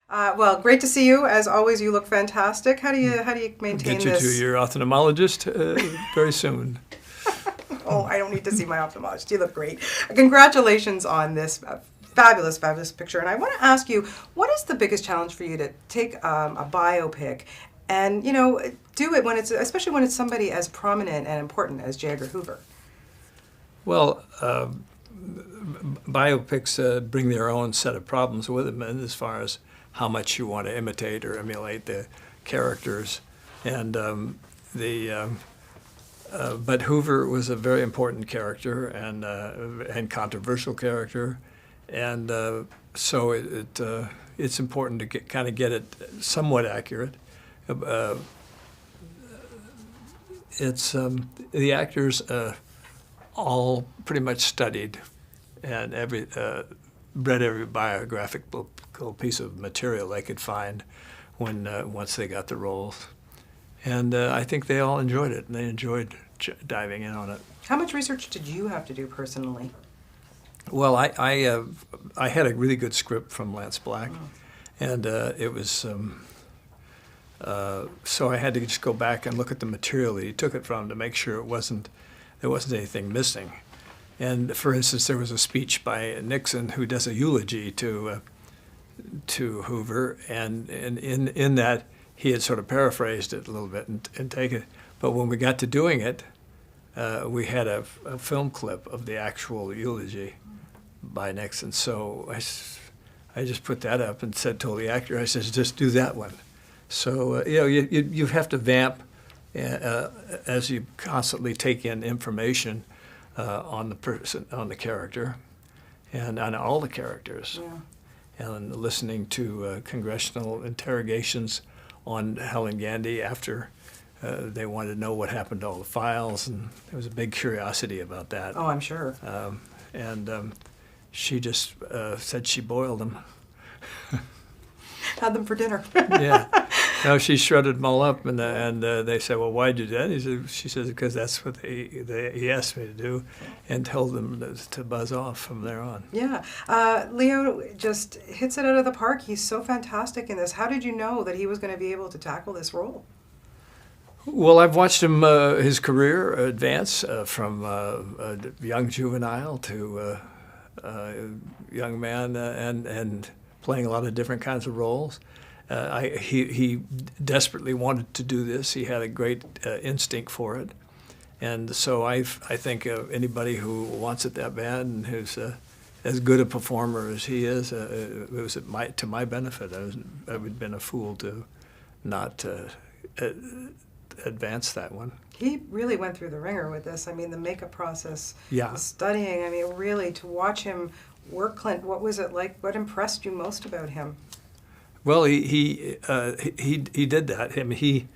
Well, great to see you. As always, you look fantastic. How do you maintain Get you this? to your ophthalmologist very soon. Oh, I don't need to see my ophthalmologist. You look great. Congratulations on this fabulous, fabulous picture. And I want to ask you, what is the biggest challenge for you to take a biopic and do it when especially when it's somebody as prominent and important as J. Edgar Hoover? Well, biopics bring their own set of problems with them, and as far as how much you want to imitate or emulate the characters, and but Hoover was a very important character and controversial character, and so it's important to kind of get it somewhat accurate. It's the actors all pretty much studied and read every biographical piece of material they could find once they got the roles. And I think they all enjoyed it, and they enjoyed diving in on it. How much research did you have to do personally? Well, I had a really good script from Lance Black, and it was so I had to just go back and look at the material that he took it from to make sure there wasn't anything missing. And for instance, there was a speech by Nixon who does a eulogy to Hoover, and in that he had sort of paraphrased it a little bit and taken it. But when we got to doing it, we had a film clip of the actual eulogy by Nixon. So I just put that up and told the actor, I said, just do that one. So you have to vamp as you constantly take in information on the person, on the character, and on all the characters. Yeah. And listening to congressional interrogations on Helen Gandy after they wanted to know what happened to all the files, and there was a big curiosity about that. Oh, I'm sure. And she just said she boiled them. Had them for dinner. Yeah. No, she shredded them all up, and they said, "Well, why'd you do that?" She says, "Because that's what he asked me to do," and told them to buzz off from there on. Yeah. Leo just hits it out of the park. He's so fantastic in this. How did you know that he was going to be able to tackle this role? Well, I've watched him his career advance from a young juvenile to young man, and playing a lot of different kinds of roles. He desperately wanted to do this. He had a great instinct for it, and so I think anybody who wants it that bad and who's as good a performer as he is, it was to my benefit. I would have been a fool to not advance that one. He really went through the ringer with this. I mean, the makeup process, Yeah. the studying. I mean, really, to watch him work, Clint, what was it like? What impressed you most about him? Well, he did that. I mean,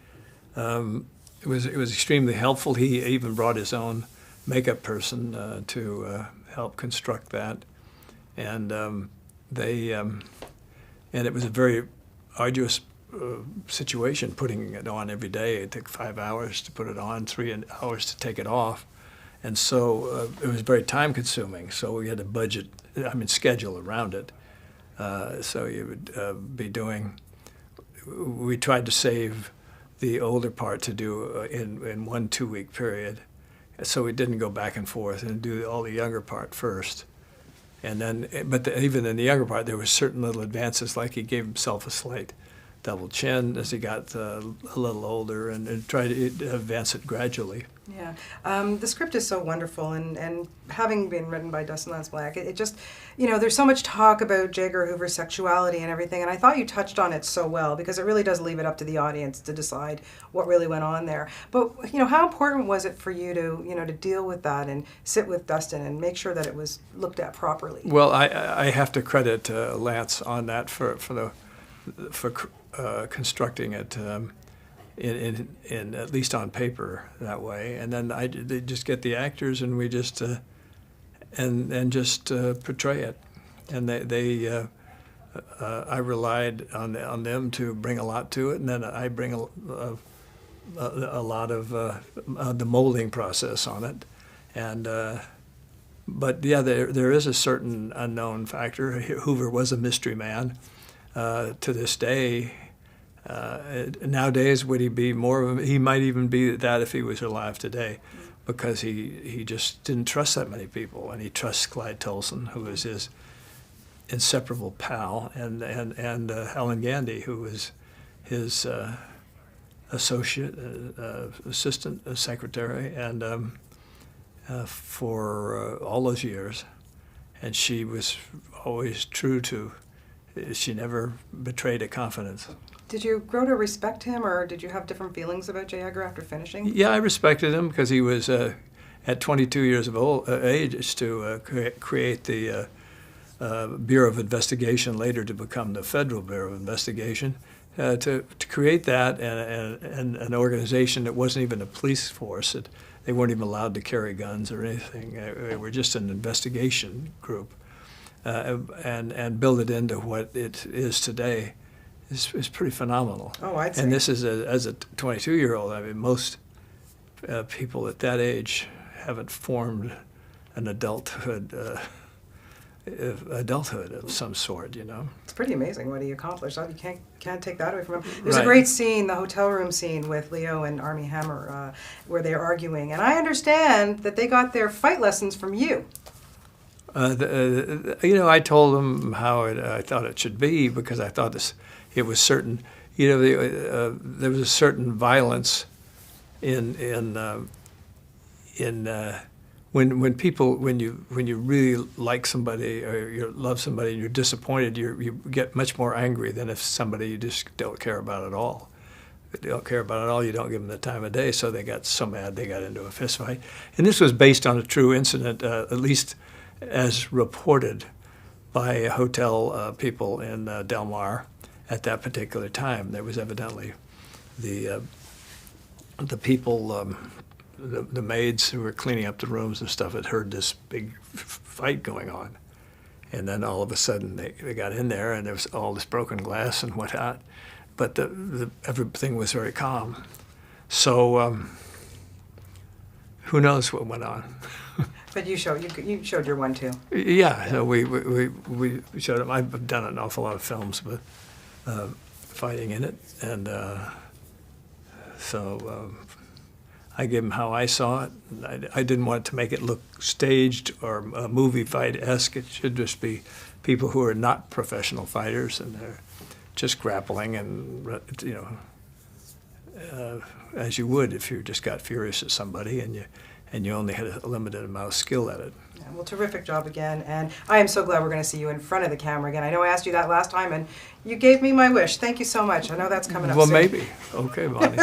it was extremely helpful. He even brought his own makeup person to help construct that, and and it was a very arduous situation putting it on every day. It took 5 hours to put it on, 3 hours to take it off, and so it was very time consuming. So we had to schedule around it. So you would be doing. We tried to save the older part to do in 1 2-week period, so we didn't go back and forth and do all the younger part first, and then. Even in the younger part, there were certain little advances, like he gave himself a slight double chin as he got a little older, and tried to advance it gradually. Yeah. The script is so wonderful, and having been written by Dustin Lance Black, it just, there's so much talk about J. Edgar Hoover's sexuality and everything, and I thought you touched on it so well, because it really does leave it up to the audience to decide what really went on there. But, how important was it for you to deal with that and sit with Dustin and make sure that it was looked at properly? Well, I have to credit Lance on that for constructing it in at least on paper that way, and then they just get the actors, and we just portray it, and I relied on them to bring a lot to it, and then I bring a lot of the molding process on it, and but yeah, there is a certain unknown factor. Hoover was a mystery man. to this day. Nowadays, would he be more of a, he might even be that if he was alive today, because he just didn't trust that many people, and he trusts Clyde Tolson, who was his inseparable pal, and Helen Gandy, who was his associate, assistant secretary, and for all those years. And she was always true to, she never betrayed a confidence. Did you grow to respect him, or did you have different feelings about J. Edgar after finishing? Yeah, I respected him because he was, at 22 years of age, to create the Bureau of Investigation, later to become the Federal Bureau of Investigation, to create that and an organization that wasn't even a police force. They weren't even allowed to carry guns or anything. They were just an investigation group, and build it into what it is today is pretty phenomenal. Oh, I'd say. And this is, as a 22-year-old, I mean, most people at that age haven't formed an adulthood of some sort, you know. It's pretty amazing what he accomplished. You can't take that away from him. There's Right. a great scene, the hotel room scene with Leo and Armie Hammer, where they're arguing, and I understand that they got their fight lessons from you. You know, I told them how I thought it should be, because I thought it was certain. You know, there was a certain violence in when you really like somebody or you love somebody and you're disappointed, you get much more angry than if somebody you just don't care about at all. If you don't care about it at all, you don't give them the time of day. So they got so mad they got into a fist fight. And this was based on a true incident, at least as reported by hotel people in Del Mar at that particular time. There was evidently the people, the maids who were cleaning up the rooms and stuff, had heard this big fight going on. And then all of a sudden they got in there, and there was all this broken glass and whatnot. But everything was very calm. So who knows what went on? But you showed your one too. Yeah, so we showed them. I've done an awful lot of films with fighting in it, and so I gave them how I saw it. I didn't want to make it look staged or a movie fight-esque. It should just be people who are not professional fighters, and they're just grappling, and you know, as you would if you just got furious at somebody and you only had a limited amount of skill at it. Yeah, well, terrific job again, and I am so glad we're going to see you in front of the camera again. I know I asked you that last time, and you gave me my wish. Thank you so much. I know that's coming up soon. Well, maybe. Okay, Bonnie.